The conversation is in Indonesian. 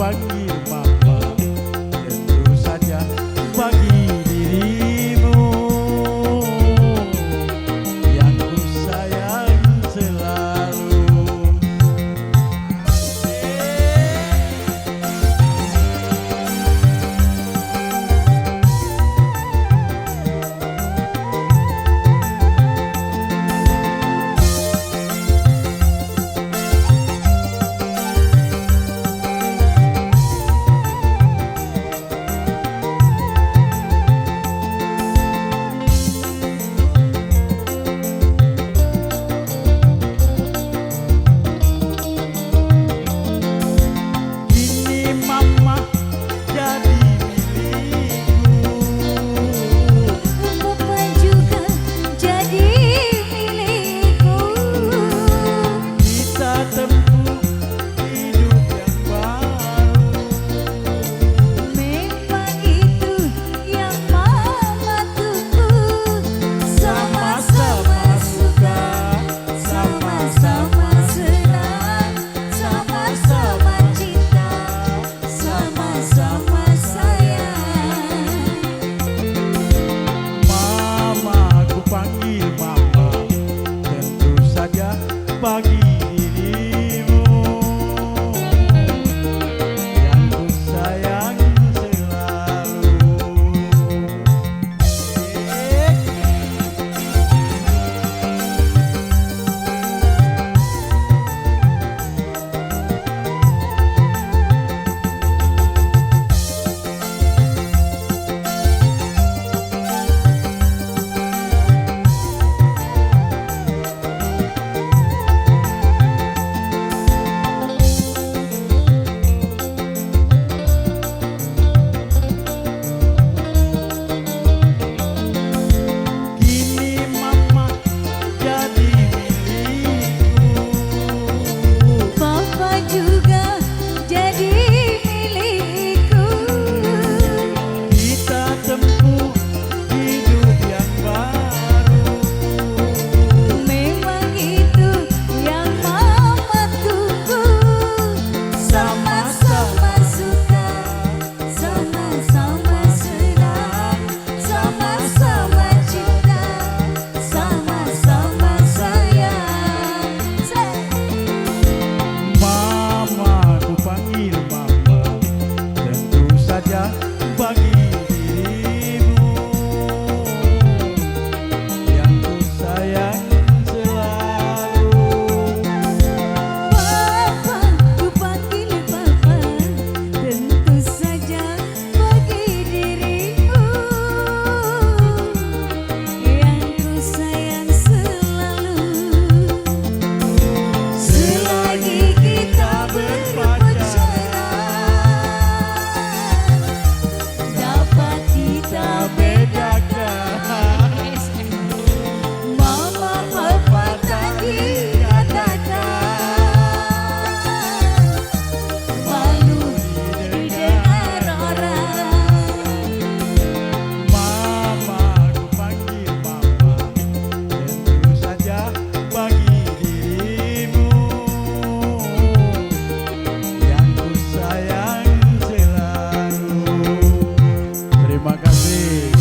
panggil mama, tentu saja bagi dirimu yang ku sayang selalu. Bagi dirimu yang ku sayang selalu. Bagi dirimu yang ku sayang selalu. Papa, ku panggil Papa, tentu saja bagi dirimu yang ku sayang selalu. Selagi kita berpacaran Tak bedakan Mama, Papa tadi katakan malu didengar orang. Mama, ku panggil mama, tentu saja bagi dirimu yang ku sayang selalu. Terima kasih.